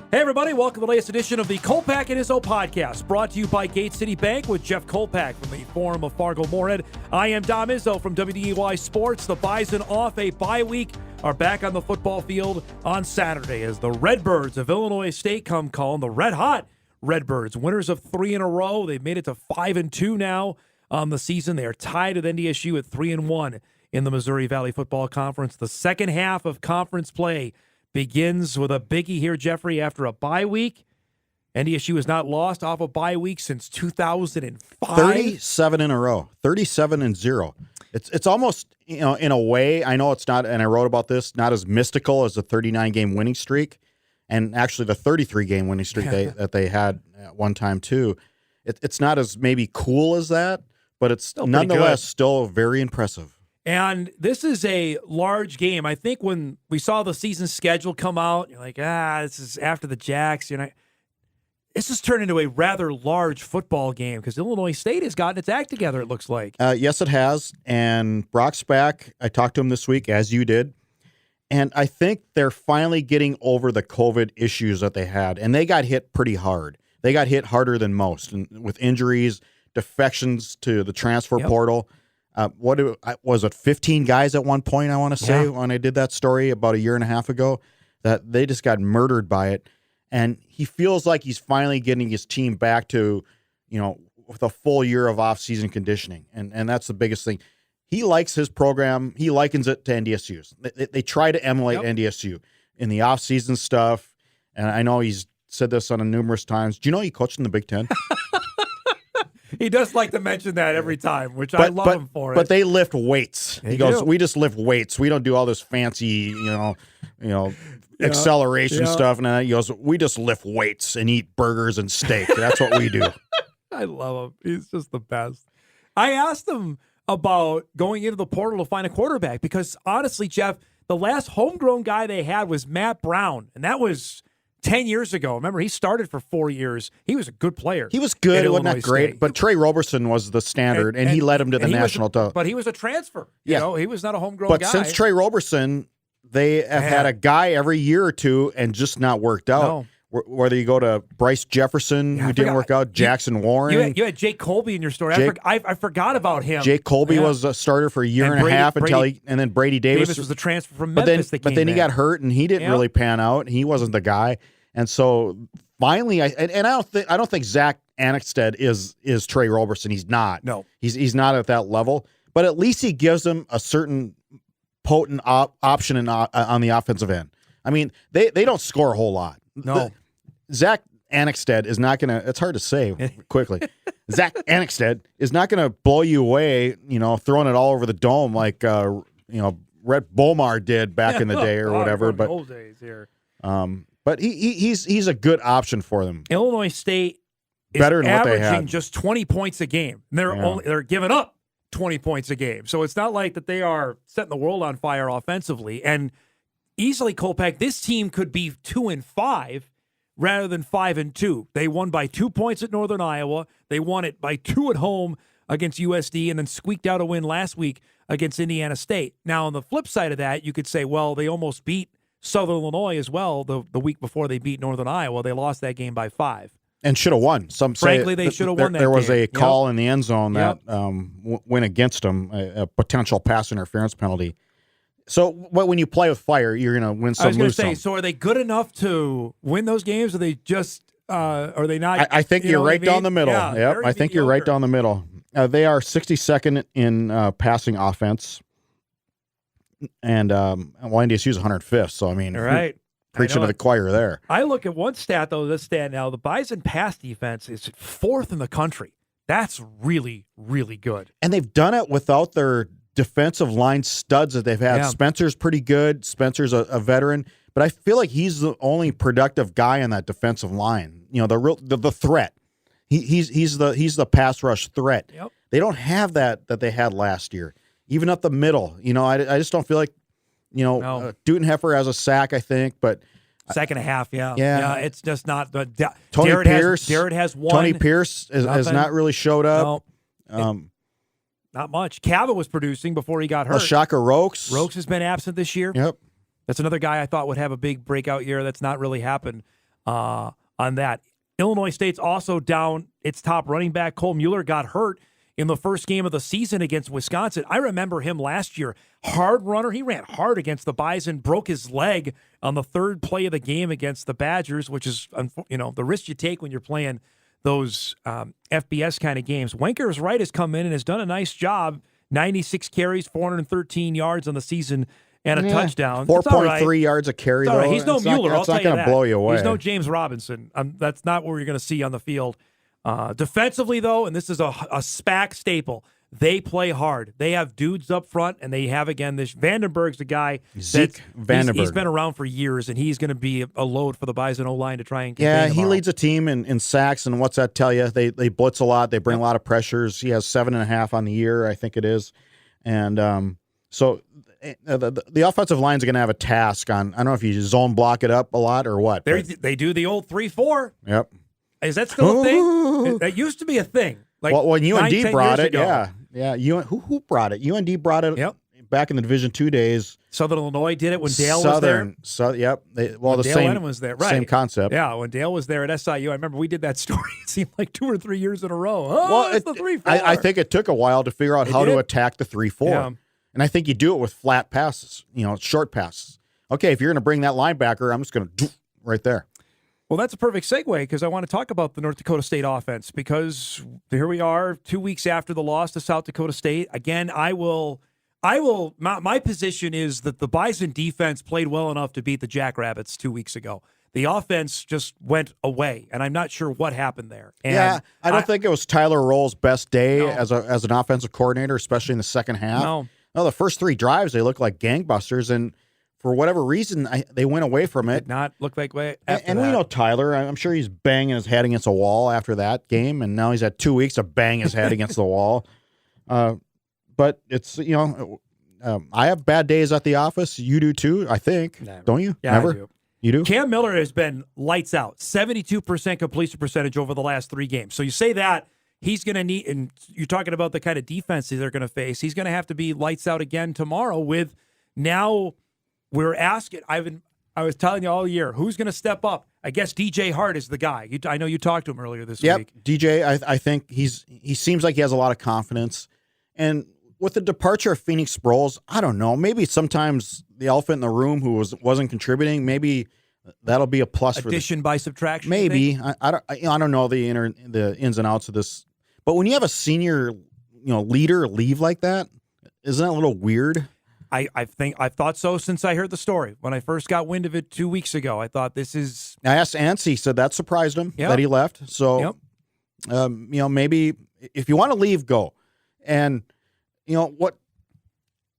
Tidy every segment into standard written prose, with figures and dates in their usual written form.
Hey, everybody. Welcome to the latest edition of the Kolpack and Izzo podcast, brought to you by Gate City Bank with Jeff Kolpack from the Forum of Fargo Moorhead. I am Dom Izzo from WDEY Sports. The Bison, off a bye week, are back on the football field on Saturday as the Redbirds of Illinois State come calling. The red-hot Redbirds, winners of 3 in a row. They've made it to 5-2 now on the season. They are tied with NDSU at 3-1 in the Missouri Valley Football Conference. The second half of conference play begins with a biggie here, Jeffrey, after a bye week. NDSU has not lost off a bye week since 2005. 37 in a row, 37-0. It's almost, in a way, I know it's not, and I wrote about this, not as mystical as the 39-game winning streak, and actually the 33-game winning streak that they had at one time too. It's not as maybe cool as that, but it's nonetheless still very impressive. And this is a large game. I think when we saw the season schedule come out, you're like, this is after the Jacks. This has turned into a rather large football game because Illinois State has gotten its act together, it looks like. Yes, it has. And Brock's back. I talked to him this week, as you did. And I think they're finally getting over the COVID issues that they had. And they got hit pretty hard. They got hit harder than most, and with injuries, defections to the transfer portal. What was it, 15 guys at one point, I want to say, when I did that story about a year and a half ago, that they just got murdered by it. And he feels like he's finally getting his team back to, with a full year of off-season conditioning. And that's the biggest thing. He likes his program. He likens it to NDSU's. They try to emulate NDSU in the off-season stuff. And I know he's said this on numerous times. Do you know he coached in the Big Ten? He does like to mention that every time, which I love him for. But they lift weights. He goes, we just lift weights. We don't do all this fancy, acceleration stuff. And then he goes, we just lift weights and eat burgers and steak. That's what we do. I love him. He's just the best. I asked him about going into the portal to find a quarterback because, honestly, Jeff, the last homegrown guy they had was Matt Brown, and that was 10 years ago. Remember, he started for 4 years. He was a good player. He was good. It wasn't that great, but Trey Roberson was the standard, and he led him to the national title. But he was a transfer. You know, he was not a homegrown guy. But since Trey Roberson, they have had a guy every year or two and just not worked out. No. Whether you go to Bryce Jefferson, who didn't work out, Jackson Warren. You had Jake Colby in your story. I forgot about him. Jake Colby was a starter for a year and a half and then Brady Davis was the transfer from Memphis. But then he got hurt and he didn't really pan out. He wasn't the guy. And so finally, I don't think Zack Annexstad is Trey Roberson. He's not. No, he's not at that level. But at least he gives them a certain potent option on the offensive end. I mean, they don't score a whole lot. No, Zack Annexstad is not going to. It's hard to say quickly. Zack Annexstad is not going to blow you away. Throwing it all over the dome like Rhett Bomar did back in the day or whatever. But old days here. But he's a good option for them. Illinois State is better than what they averaging had. just 20 points a game. They're giving up 20 points a game. So it's not like that they are setting the world on fire offensively. And easily, Kolpack, this team could be 2-5 rather than 5-2. They won by 2 points at Northern Iowa. They won it by 2 at home against USD and then squeaked out a win last week against Indiana State. Now, on the flip side of that, you could say, well, they almost beat Southern Illinois as well the week before they beat Northern Iowa. They lost that game by 5. And should have won. Frankly, they should have won that game. There was a call in the end zone that went against them, a potential pass interference penalty. So when you play with fire, you're going to win some, lose some. I was going to say, so are they good enough to win those games? Or are they just are they not? I think you're right down the middle. Yeah, I think you're right down the middle. They are 62nd in passing offense. And NDSU is 105th, so I mean, preaching to the choir there. I look at one stat, though, this stat now. The Bison pass defense is 4th in the country. That's really, really good. And they've done it without their defensive line studs that they've had. Yeah. Spencer's pretty good. Spencer's a veteran. But I feel like he's the only productive guy on that defensive line. The threat. He's the pass rush threat. Yep. They don't have that they had last year. Even up the middle, I just don't feel like, Dutenheffer has a sack, I think, but sack and a half, yeah. It's just not. Tony Pierce, Jared has one. Tony Pierce has not really showed up. No, not much. Cava was producing before he got hurt. Shaka Rokes. Rokes has been absent this year. Yep, that's another guy I thought would have a big breakout year. That's not really happened. on that. Illinois State's also down its top running back. Cole Mueller got hurt in the first game of the season against Wisconsin. I remember him last year. Hard runner. He ran hard against the Bison, broke his leg on the third play of the game against the Badgers, which is, the risk you take when you're playing those FBS kind of games. Wenkers Wright has come in and has done a nice job. 96 carries, 413 yards on the season, and a touchdown. 4.3 yards a carry, though. Right. He's no Mueller. That's not going to blow you away. He's no James Robinson. That's not what you're going to see on the field. Defensively, though, and this is a SPAC staple, they play hard. They have dudes up front, and they have, again, this Vandenberg's the guy. Zeke Vandenberg. He's been around for years, and he's going to be a load for the Bison O-line to try and contain Yeah, he tomorrow. leads a team in sacks, and what's that tell you? They blitz a lot. They bring a lot of pressures. He has 7.5 on the year, I think it is. And so the offensive line is going to have a task on, I don't know if you zone block it up a lot or what. They do the old 3-4. Yep. Is that still a thing? That used to be a thing. Like when UND brought it, ago. yeah. Who brought it? UND brought it back in the Division II days. Southern Illinois did it when Dale was there. Yep. Dale same was there, right? Same concept. Yeah, when Dale was there at SIU, I remember we did that story. It seemed like 2 or 3 years in a row. It's the 3-4. I think it took a while to figure out how to attack the 3-4, and I think you do it with flat passes, short passes. Okay, if you're going to bring that linebacker, I'm just going to right there. Well, that's a perfect segue because I want to talk about the North Dakota State offense because here we are 2 weeks after the loss to South Dakota State. Again, my position is that the Bison defense played well enough to beat the Jackrabbits 2 weeks ago. The offense just went away, and I'm not sure what happened there. And I don't think it was Tyler Roll's best day as an offensive coordinator, especially in the second half. No, the first 3 drives, they looked like gangbusters, and for whatever reason, they went away from it. Did not look like way after and that. We know Tyler. I'm sure he's banging his head against a wall after that game, and now he's had 2 weeks to bang his head against the wall. But it's, I have bad days at the office. You do too, I think. Never. Don't you? Yeah, Never? I do. You do? Cam Miller has been lights out. 72% completion percentage over the last 3 games. So you say that, he's going to need, and you're talking about the kind of defense they're going to face, he's going to have to be lights out again tomorrow with now we're asking, I was telling you all year, who's going to step up? I guess DJ Hart is the guy. I know you talked to him earlier this week. DJ, I think he seems like he has a lot of confidence. And with the departure of Phoenix Sproles, I don't know. Maybe sometimes the elephant in the room who wasn't contributing, maybe that'll be a plus for addition by subtraction. Maybe I don't know the ins and outs of this, but when you have a senior leader leave like that, isn't that a little weird? I've thought so since I heard the story. When I first got wind of it 2 weeks ago, I thought this is. I asked Ansi, he said that surprised him that he left. So, maybe if you want to leave, go. And what?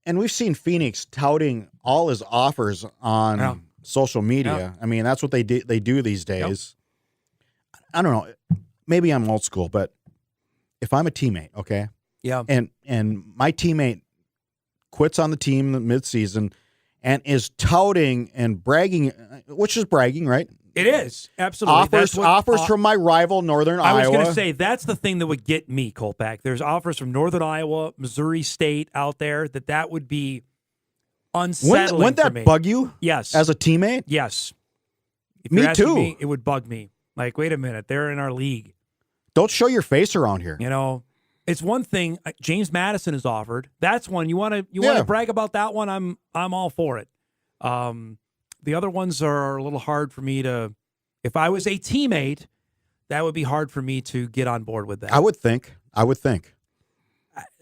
And we've seen Phoenix touting all his offers on social media. Yeah. I mean, that's what they do these days. Yep. I don't know. Maybe I'm old school, but if I'm a teammate, okay, and my teammate quits on the team midseason and is touting and bragging, which is bragging, right? It is. Absolutely. Offers from my rival, Northern Iowa. I was going to say, that's the thing that would get me, Kolpack. There's offers from Northern Iowa, Missouri State out there that would be unsettling. Wouldn't that bug you? Yes. As a teammate? Yes. If me you're asking too. Me, it would bug me. Like, wait a minute, they're in our league. Don't show your face around here. It's one thing. James Madison is offered. That's one you want to brag about. That one, I'm all for it. The other ones are a little hard for me to. If I was a teammate, that would be hard for me to get on board with that. I would think.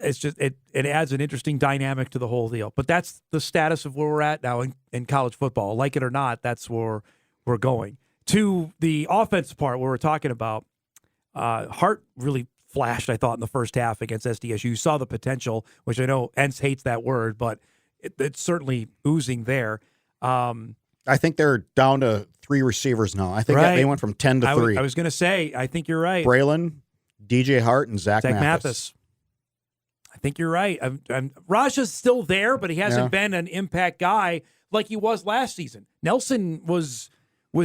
It's just it adds an interesting dynamic to the whole deal. But that's the status of where we're at now in college football. Like it or not, that's where we're going. To the offensive part, where we're talking about, Hart really flashed, I thought, in the first half against SDSU. You saw the potential, which I know Entz hates that word, but it's certainly oozing there. I think they're down to 3 receivers now. I think they went from 10 to 3. I was going to say, I think you're right. Braylon, DJ Hart, and Zack Mathis. I think you're right. Raja's still there, but he hasn't been an impact guy like he was last season. Nelson was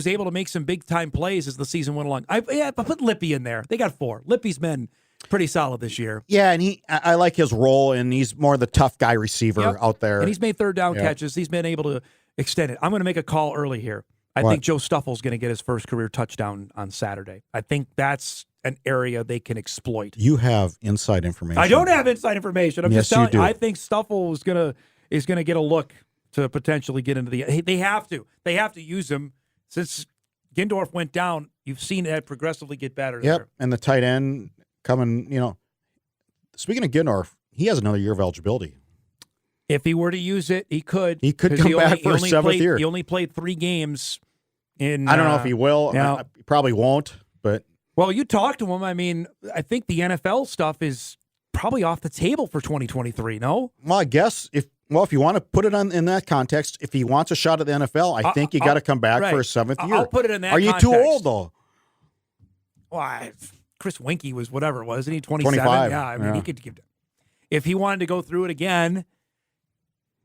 able to make some big-time plays as the season went along. I put Lippy in there. They got 4. Lippy's been pretty solid this year. Yeah, and I like his role, and he's more the tough guy receiver out there. And he's made third down catches. He's been able to extend it. I'm going to make a call early here. I What? think Joe Stuffel's going to get his first career touchdown on Saturday. I think that's an area they can exploit. You have inside information. I don't have inside information. I'm Yes, just telling you do. I think Stuffle is gonna get a look to potentially get into the. They have to. They have to use him since Gindorf went down. You've seen that progressively get better. Yep, There. and the tight end coming. Speaking of Gindorf, he has another year of eligibility. If he were to use it, he could. He could 'cause come back for a seventh year. He only played 3 games. I don't know if he will. He probably won't. But well, you talk to him. I mean, I think the NFL stuff is probably off the table for 2023. No. well, I guess if you want to put it in that context, if he wants a shot at the NFL, I think you got to come back right. for a 7th year. I'll put it in that. Are you context. too old though? Well, Chris Winkie was whatever it was, isn't he? 27. 25. Yeah, I mean he could give. If he wanted to go through it again,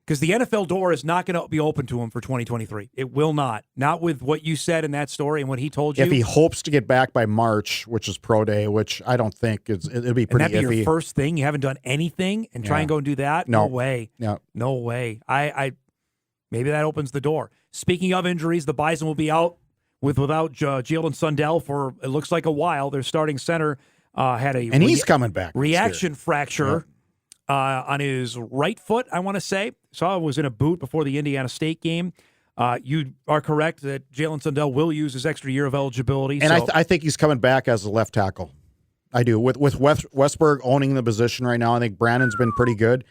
because the NFL door is not going to be open to him for 2023. It will not. Not with what you said in that story and what he told you. If he hopes to get back by March, which is pro day, which I don't think it'll be pretty and that'd be iffy. your first thing. You haven't done anything and try and go and do that. No. No way. Yeah. No way. I maybe that opens the door. Speaking of injuries, the Bison will be out without Jalen Sundell for it looks like a while. Their starting center had a he's coming back. reaction fracture on his right foot, I want to say. Saw it was in a boot before the Indiana State game. You are correct that Jalen Sundell will use his extra year of eligibility. And I think he's coming back as a left tackle. I do. With Westberg owning the position right now, I think Brandon's been pretty good.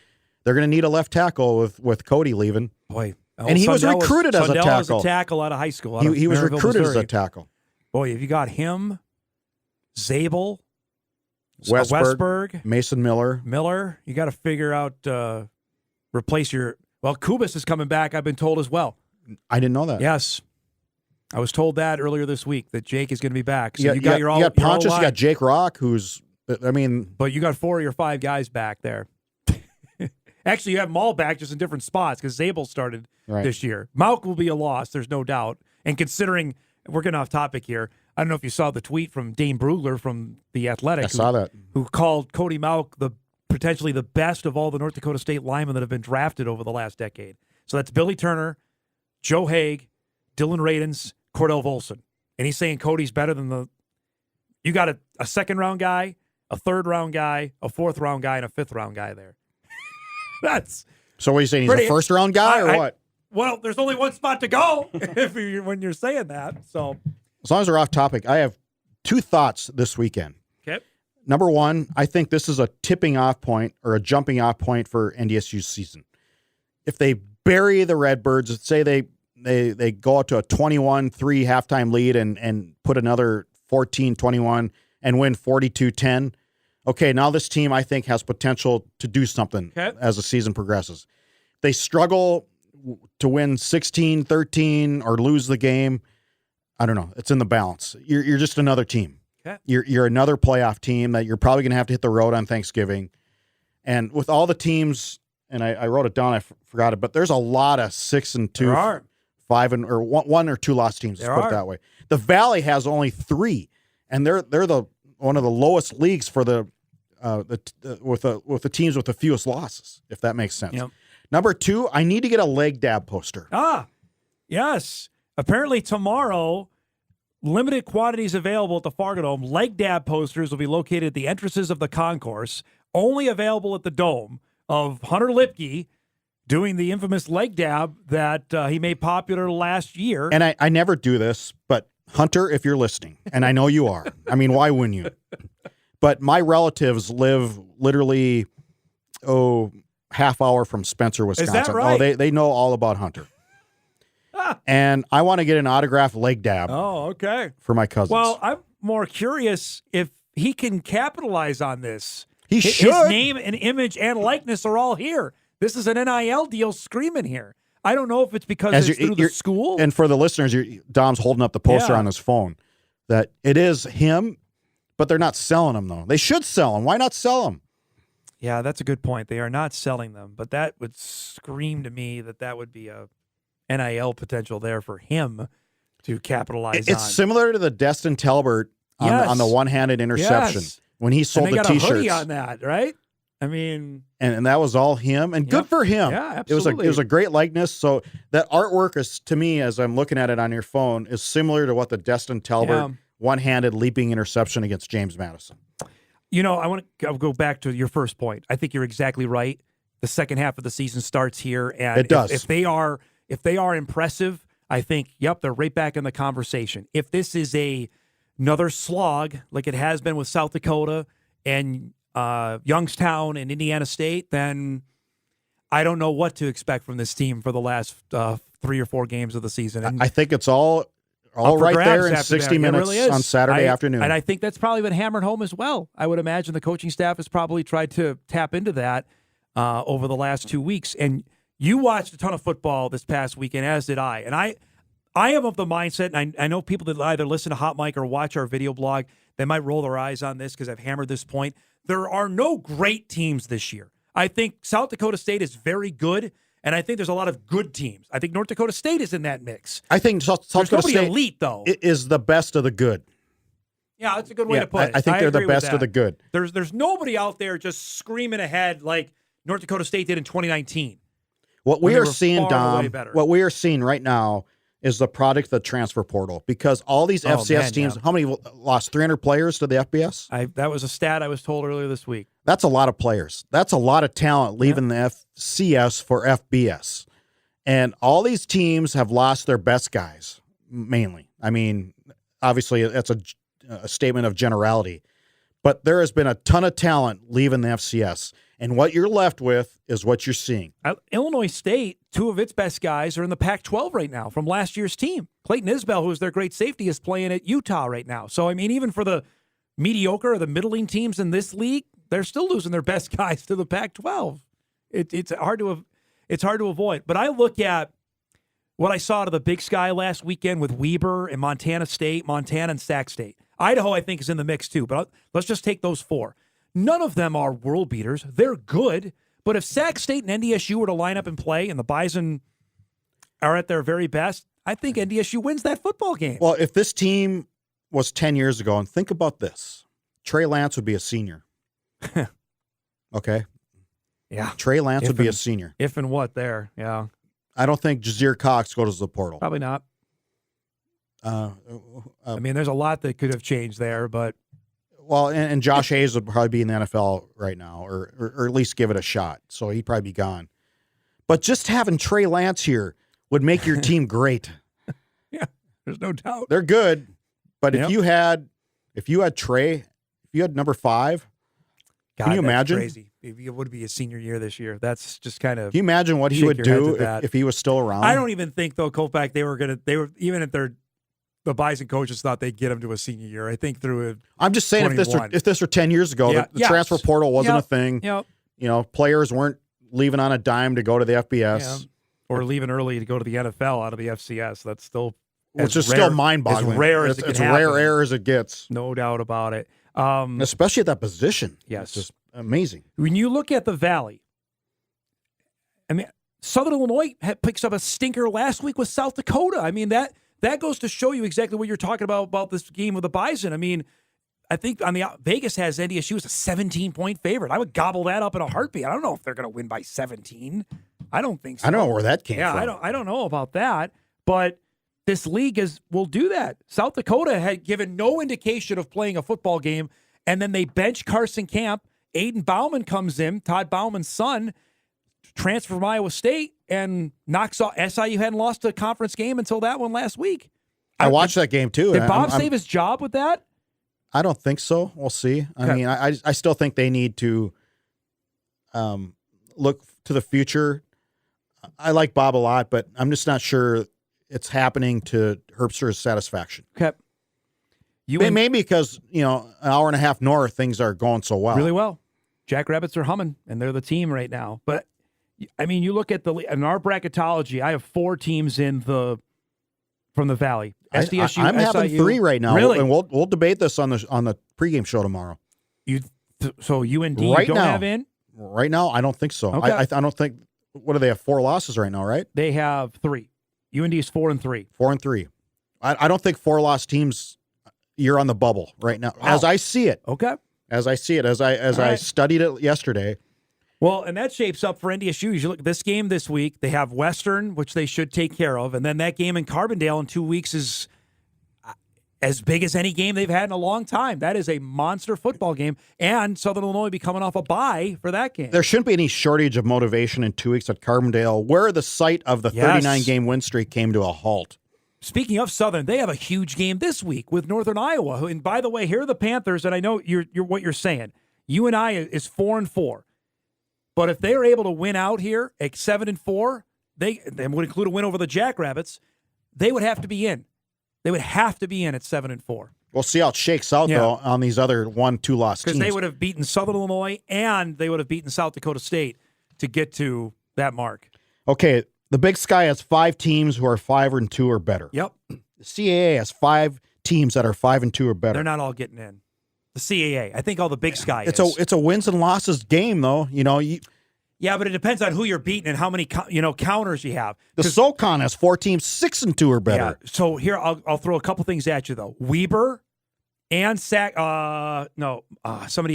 They're going to need a left tackle with Cody leaving. Boy. And he was recruited as a tackle. Sundell was a tackle out of high school. He was recruited Missouri. as a tackle. Boy, if you got him, Zabel, Westberg, Mason Miller, you got to figure out, replace your. Well, Kubis is coming back, I've been told as well. I didn't know that. Yes. I was told that earlier this week that Jake is going to be back. So you got Pontius, you got Jake Rock, who's, But you got 4 of your 5 guys back there. Actually, you have them all back just in different spots because Zabel started this year. Mauk will be a loss, there's no doubt. And considering, we're getting off topic here, I don't know if you saw the tweet from Dane Brugler from The Athletic. I saw that. Who called Cody Mauk potentially the best of all the North Dakota State linemen that have been drafted over the last decade. So that's Billy Turner, Joe Haig, Dylan Radens, Cordell Volson. And he's saying Cody's better than you got a second-round guy, a third-round guy, a fourth-round guy, and a fifth-round guy there. So what are you saying? He's a first-round guy or what? Well, there's only one spot to go when you're saying that. So, as long as we're off topic, I have 2 thoughts this weekend. Okay. Number 1, I think this is a tipping off point or a jumping off point for NDSU's season. If they bury the Redbirds, let's say they go out to a 21-3 halftime lead and put another 14-21 and win 42-10. Okay, now this team, I think, has potential to do something as the season progresses. If they struggle to win 16-13 or lose the game, I don't know. It's in the balance. You're just another team. Okay. You're another playoff team that you're probably going to have to hit the road on Thanksgiving. And with all the teams, and I wrote it down, I forgot it, but there's a lot of 6-2, 5 or 1 or 2 lost teams. Let's put it that way. The Valley has only 3, and they're one of the lowest leagues for with the teams with the fewest losses, if that makes sense. Yep. Number 2, I need to get a leg dab poster. Yes. Apparently tomorrow, limited quantities available at the Fargodome. Leg dab posters will be located at the entrances of the concourse, only available at the Dome, of Hunter Lipke doing the infamous leg dab that he made popular last year. And I never do this, but Hunter, if you're listening, and I know you are, I mean, why wouldn't you? But my relatives live literally, half hour from Spencer, Wisconsin. Is that right? Oh, they know all about Hunter. And I want to get an autographed leg dab. Oh, okay. For my cousins. Well, I'm more curious if he can capitalize on this. He should. His name and image and likeness are all here. This is an NIL deal screaming here. I don't know if it's because it's through the school. And for the listeners, Dom's holding up the poster on his phone. That it is him, but they're not selling them, though. They should sell them. Why not sell them? Yeah, that's a good point. They are not selling them, but that would scream to me that would be a NIL potential there for him to capitalize on. It's similar to the Destin Talbert on the one-handed interception when he sold the T-shirts. And they got a hoodie on that, right? I mean, and that was all him, and good for him. Yeah, absolutely. It was a great likeness. So that artwork is, to me, as I'm looking at it on your phone, is similar to what the Destin Talbot one-handed leaping interception against James Madison. You know, I want to go back to your first point. I think you're exactly right. The second half of the season starts here, and it does. If they are impressive, I think, they're right back in the conversation. If this is another slog like it has been with South Dakota and Youngstown and Indiana State, then I don't know what to expect from this team for the last 3 or 4 games of the season. And I think it's all right there in 60 minutes really on Saturday afternoon. And I think that's probably been hammered home as well. I would imagine the coaching staff has probably tried to tap into that over the last 2 weeks. And you watched a ton of football this past weekend, as did I. And I am of the mindset, and I know people that either listen to Hot Mic or watch our video blog, they might roll their eyes on this because I've hammered this point. There are no great teams this year. I think South Dakota State is very good, and I think there's a lot of good teams. I think North Dakota State is in that mix. I think South Dakota State elite, though, is the best of the good. Yeah, that's a good way to put it. I think they're the best of the good. There's nobody out there just screaming ahead like North Dakota State did in 2019. What we are seeing, Dom, what we are seeing right now is the product of the transfer portal, because all these FCS teams, how many lost 300 players to the FBS? That was a stat I was told earlier this week. That's a lot of players. That's a lot of talent leaving the FCS for FBS. And all these teams have lost their best guys, mainly. I mean, obviously, that's a statement of generality. But there has been a ton of talent leaving the FCS. And what you're left with is what you're seeing. Illinois State, 2 of its best guys are in the Pac-12 right now from last year's team. Clayton Isbell, who is their great safety, is playing at Utah right now. So, I mean, even for the mediocre or the middling teams in this league, they're still losing their best guys to the Pac-12. It's hard to avoid. But I look at what I saw out of the Big Sky last weekend with Weber and Montana State, Montana and Sac State. Idaho, I think, is in the mix too. But let's just take those 4. None of them are world beaters. They're good. But if Sac State and NDSU were to line up and play and the Bison are at their very best, I think NDSU wins that football game. Well, if this team was 10 years ago, and think about this, Trey Lance would be a senior. Okay? Yeah. Trey Lance would be a senior. If and what there, yeah. I don't think Jazeer Cox goes to the portal. Probably not. I mean, there's a lot that could have changed there, but... Well, and Josh Hayes would probably be in the NFL right now, or at least give it a shot. So he'd probably be gone. But just having Trey Lance here would make your team great. Yeah, there's no doubt. They're good, but if you had Trey, if you had number 5, can you imagine? Crazy. It would be a senior year this year. That's just kind of. Can you imagine what he would do if he was still around? I don't even think though, Kolpack, they were even if the Bison coaches thought they'd get him to a senior year. I think through I'm just saying if this were 10 years ago, the transfer portal wasn't a thing. Yep. You know, players weren't leaving on a dime to go to the FBS. Or leaving early to go to the NFL out of the FCS. That's still which is still mind-boggling. As rare as it can happen. It's rare as it gets. No doubt about it. Especially at that position. Yes. It's just amazing. When you look at the Valley, I mean, Southern Illinois picks up a stinker last week with South Dakota. I mean, that goes to show you exactly what you're talking about this game with the Bison. I mean, I think Vegas has NDSU as a 17-point favorite. I would gobble that up in a heartbeat. I don't know if they're going to win by 17. I don't think so. I don't know where that came from. Yeah, I don't know about that. But this league will do that. South Dakota had given no indication of playing a football game, and then they bench Carson Camp. Aiden Bauman comes in, Todd Bauman's son, transfer from Iowa State, and knocks off SIU. Hadn't lost a conference game until that one last week. I watched that game too. Did Bob save his job with that? I don't think so. We'll see. I mean, I still think they need to look to the future. I like Bob a lot, but I'm just not sure it's happening to Herbster's satisfaction. Okay. Maybe because, an hour and a half north, things are going so well. Really well. Jackrabbits are humming, and they're the team right now. But, I mean, you look at in our bracketology, I have 4 teams from the Valley. SDSU, I'm having SIU. 3 right now. Really? And we'll debate this on the pregame show tomorrow. So UND right don't now, have in? Right now, I don't think so. Okay. I don't think. What do they have? 4 losses right now, right? They have 3. UND is 4-3. 4-3. I don't think 4-loss teams. You're on the bubble right now, as I see it. Okay. As I see it, as I studied it yesterday, Well, and that shapes up for NDSU. You look at this game this week. They have Western, which they should take care of, and then that game in Carbondale in 2 weeks is as big as any game they've had in a long time. That is a monster football game, and Southern Illinois will be coming off a bye for that game. There shouldn't be any shortage of motivation in 2 weeks at Carbondale, where the site of the 39-game win streak came to a halt. Speaking of Southern, they have a huge game this week with Northern Iowa. And by the way, here are the Panthers, and I know you're what you're saying. UNI is 4-4. But if they are able to win out here at 7-4, they would include a win over the Jackrabbits, they would have to be in. They would have to be in at 7-4. We'll see how it shakes out, though, on these other 1-2 loss teams. Because they would have beaten Southern Illinois and they would have beaten South Dakota State to get to that mark. Okay, the Big Sky has 5 teams who are 5-2 or better. Yep. The CAA has 5 teams that are 5-2 or better. They're not all getting in. The CAA. I think all the Big Sky it's is. It's a wins and losses game, though. Yeah, but it depends on who you're beating and how many counters you have. The SoCon has 4 teams 6-2 or better. Yeah. So here I'll throw a couple things at you though. Weber and somebody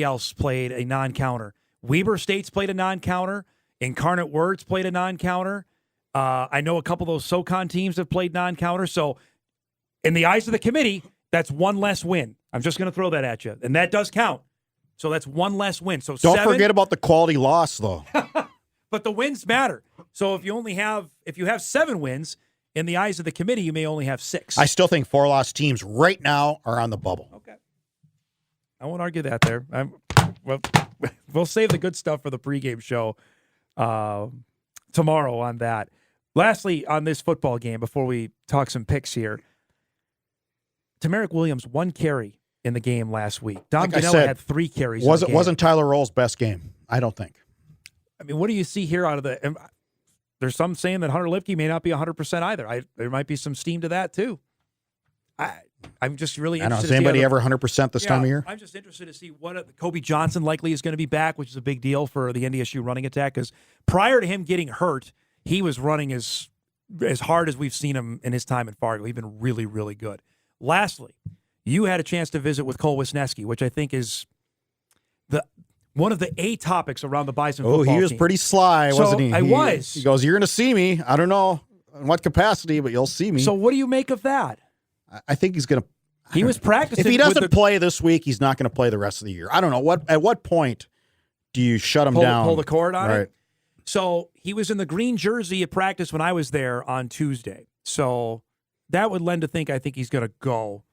else played a non-counter. Weber State's played a non-counter. Incarnate Words played a non-counter. I know a couple of those SoCon teams have played non-counter. So in the eyes of the committee, that's one less win. I'm just going to throw that at you, and that does count. So that's one less win. So don't forget about the quality loss, though. But the wins matter. So if you have 7 wins, in the eyes of the committee, you may only have 6. I still think 4-loss teams right now are on the bubble. Okay, I won't argue that there. We'll save the good stuff for the pregame show tomorrow on that. Lastly, on this football game, before we talk some picks here, Tamarick Williams 1 carry in the game last week. Dom Ganella had 3 carries. Wasn't Tyler Roll's best game? I don't think. I mean, what do you see here out of the? There's some saying that Hunter Lipke may not be 100% either. There might be some steam to that too. I'm just really interested. Is anybody ever 100% this time of year? I'm just interested to see what Kobe Johnson likely is going to be back, which is a big deal for the NDSU running attack. Because prior to him getting hurt, he was running as hard as we've seen him in his time in Fargo. He's been really, really good. Lastly, you had a chance to visit with Cole Wisniewski, which I think is one of the A topics around the Bison football team. He was pretty sly, wasn't he? I was. He goes, "You're going to see me. I don't know in what capacity, but you'll see me." So what do you make of that? I think he's going to. He was practicing. If he doesn't play this week, he's not going to play the rest of the year. I don't know. At what point do you shut him down? Pull the cord on it? Right. So he was in the green jersey at practice when I was there on Tuesday. So that would lend to think I think he's going to go.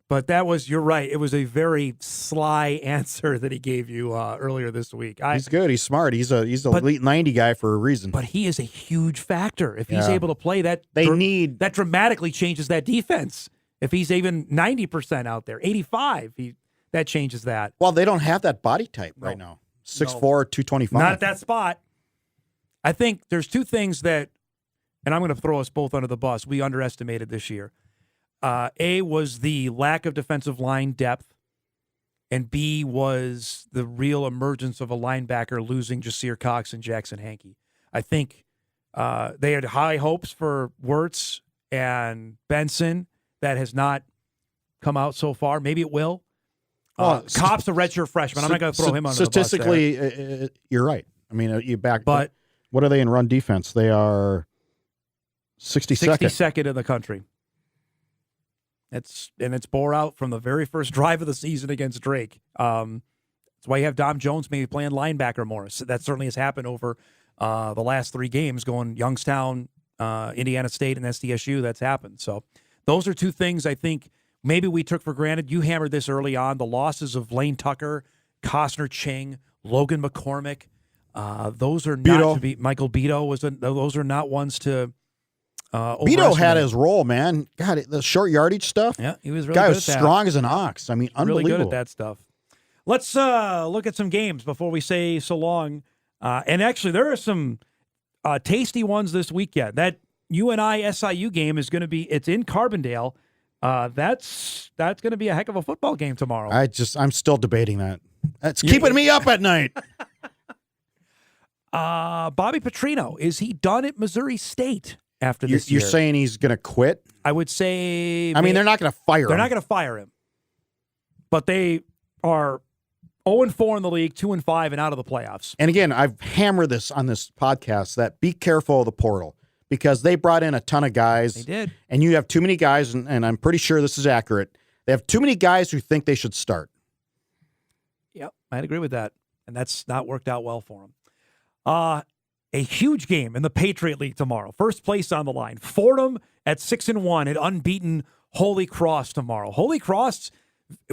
But you're right. It was a very sly answer that he gave you earlier this week. He's good. He's smart. He's a elite 90 guy for a reason. But he is a huge factor. If he's able to play that, that dramatically changes that defense. If he's even 90% out there, 85, that changes that. Well, they don't have that body type right now. 6'4", 225. Not at that spot. I think there's 2 things that, and I'm going to throw us both under the bus, we underestimated this year. A was the lack of defensive line depth, and B was the real emergence of a linebacker losing Jasir Cox and Jackson Hankey. I think they had high hopes for Wirtz and Benson. That has not come out so far. Maybe it will. Copp's a redshirt freshman. I'm not going to throw him under the bus. Statistically, you're right. I mean, but what are they in run defense? They are 62nd. 62nd in the country. It's bore out from the very first drive of the season against Drake. That's why you have Dom Jones maybe playing linebacker more. So that certainly has happened over the last 3 games, going Youngstown, Indiana State, and SDSU. That's happened. So those are 2 things I think maybe we took for granted. You hammered this early on. The losses of Lane Tucker, Costner Ching, Logan McCormick. Those are not to be. Michael Beto those are not ones to. Beto had his role, man. God, the short yardage stuff. Yeah, he was really guy good was at that. Strong as an ox. I mean, unbelievable. Really good at that stuff. Let's look at some games before we say so long. And actually, there are some tasty ones this weekend. That UNI SIU game is going to be. It's in Carbondale. That's going to be a heck of a football game tomorrow. I'm still debating that. That's keeping me up at night. Bobby Petrino, is he done at Missouri State? After this You're year. saying he's going to quit? I would say... I mean, they're not going to fire him. They're not going to fire him. But they are 0-4 in the league, 2-5, and out of the playoffs. And again, I've hammered this on this podcast that be careful of the portal because they brought in a ton of guys. They did. And you have too many guys, and I'm pretty sure this is accurate. They have too many guys who think they should start. Yep, I'd agree with that. And that's not worked out well for them. A huge game in the Patriot League tomorrow. First place on the line. Fordham at 6-1 at unbeaten Holy Cross tomorrow. Holy Cross,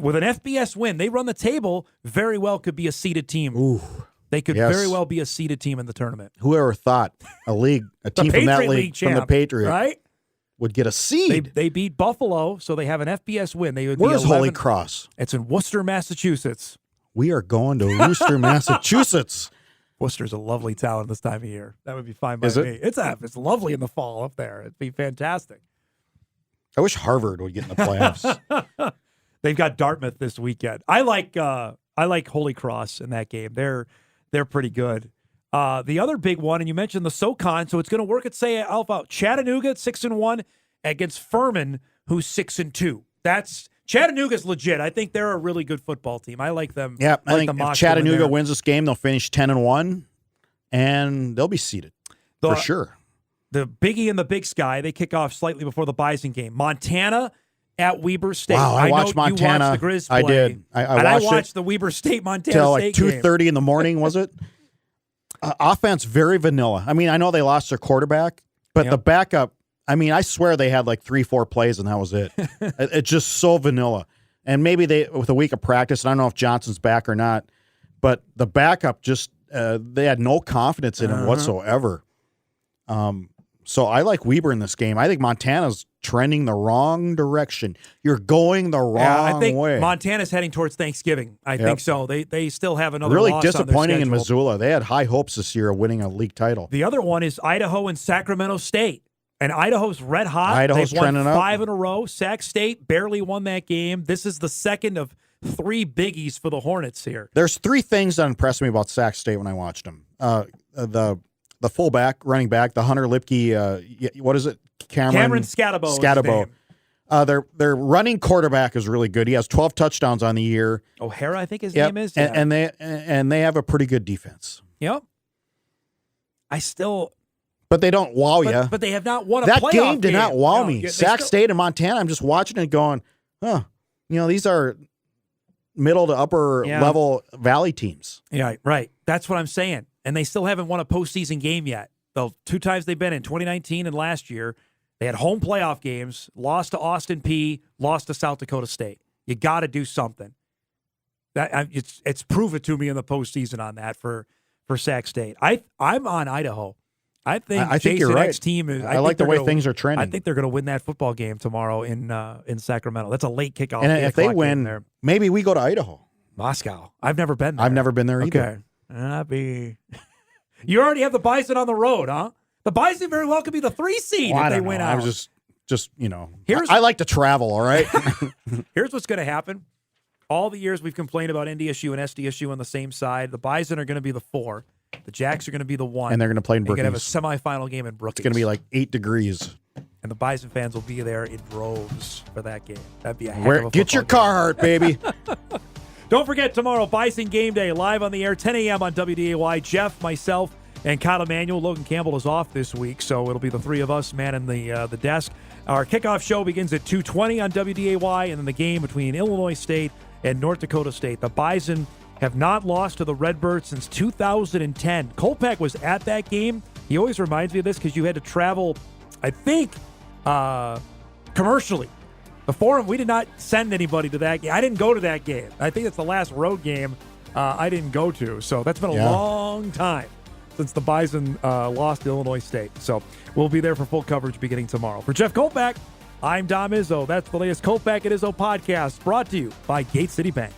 with an FBS win, they run the table, very well could be a seeded team. Ooh, they could very well be a seeded team in the tournament. Whoever thought a team from that league, champ, from the Patriot, right? would get a seed. They beat Buffalo, so they have an FBS win. They would Where's be Holy Cross? It's in Worcester, Massachusetts. We are going to Worcester, Massachusetts. Worcester's a lovely town this time of year. That would be fine by me. It's lovely in the fall up there. It'd be fantastic. I wish Harvard would get in the playoffs. They've got Dartmouth this weekend. I like Holy Cross in that game. They're pretty good. The other big one, and you mentioned the SoCon, so it's going to work at out. Chattanooga at 6-1 against Furman, who's 6-2. Chattanooga's legit. I think they're a really good football team. I like them. Yeah, I think if Chattanooga wins this game, they'll finish 10-1, and they'll be seeded for sure. The Biggie and the Big Sky, they kick off slightly before the Bison game. Montana at Weber State. Wow, I watched Montana. You watched the Grizz play. I did. I watched the Weber State-Montana till State like 2:30 in the morning, was it? Offense, very vanilla. I mean, I know they lost their quarterback, but the backup, I mean, I swear they had like 3-4 plays and that was it. It's just so vanilla. And maybe with a week of practice, and I don't know if Johnson's back or not, but the backup just, they had no confidence in him whatsoever. So I like Weber in this game. I think Montana's trending the wrong direction. You're going the wrong way. I think Montana's heading towards Thanksgiving. I think so. They still have another really loss disappointing on their in Missoula. They had high hopes this year of winning a league title. The other one is Idaho and Sacramento State. And Idaho's red hot. Idaho's They've won trending up. 5 in a row. Sac State barely won that game. This is the second of 3 biggies for the Hornets here. There's 3 things that impressed me about Sac State when I watched them. The fullback, running back, the Hunter Lipke, what is it? Cameron Scatabo. Their running quarterback is really good. He has 12 touchdowns on the year. O'Hara, I think his name is. Yeah. And they have a pretty good defense. Yep. But they don't wow you. But they have not won a playoff game. That game did not wow me. Sac State State and Montana, I'm just watching it going, these are middle to upper level Valley teams. Yeah, right. That's what I'm saying. And they still haven't won a postseason game yet. The 2 times they've been in, 2019 and last year, they had home playoff games, lost to Austin Peay, lost to South Dakota State. You got to do something. It's prove it to me in the postseason on that for Sac State. I'm on Idaho. I think Jason you're right. Eck's team is. I like the way things are trending. I think they're going to win that football game tomorrow in Sacramento. That's a late kickoff. And if they win, maybe we go to Idaho, Moscow. I've never been there. I've never been there either. Okay, you already have the Bison on the road, huh? The Bison very well could be the 3 seed if they win out. I was just I like to travel. All right. Here's what's going to happen. All the years we've complained about NDSU and SDSU on the same side, the Bison are going to be the 4. The Jacks are going to be the 1. And they're going to play in Brookings. They're going to have a semifinal game in Brookings. It's going to be like 8 degrees. And the Bison fans will be there in droves for that game. That'd be a heck of a Get your Carhartt, baby. Don't forget, tomorrow, Bison Game Day, live on the air, 10 a.m. on WDAY. Jeff, myself, and Kyle Emanuel. Logan Campbell is off this week, so it'll be the 3 of us manning the desk. Our kickoff show begins at 2:20 on WDAY, and then the game between Illinois State and North Dakota State. The Bison have not lost to the Redbirds since 2010. Kolpack was at that game. He always reminds me of this because you had to travel, I think, commercially. The Forum, we did not send anybody to that game. I didn't go to that game. I think it's the last road game I didn't go to. So that's been a long time since the Bison lost to Illinois State. So we'll be there for full coverage beginning tomorrow. For Jeff Kolpack, I'm Dom Izzo. That's the latest Kolpack and Izzo podcast brought to you by Gate City Bank.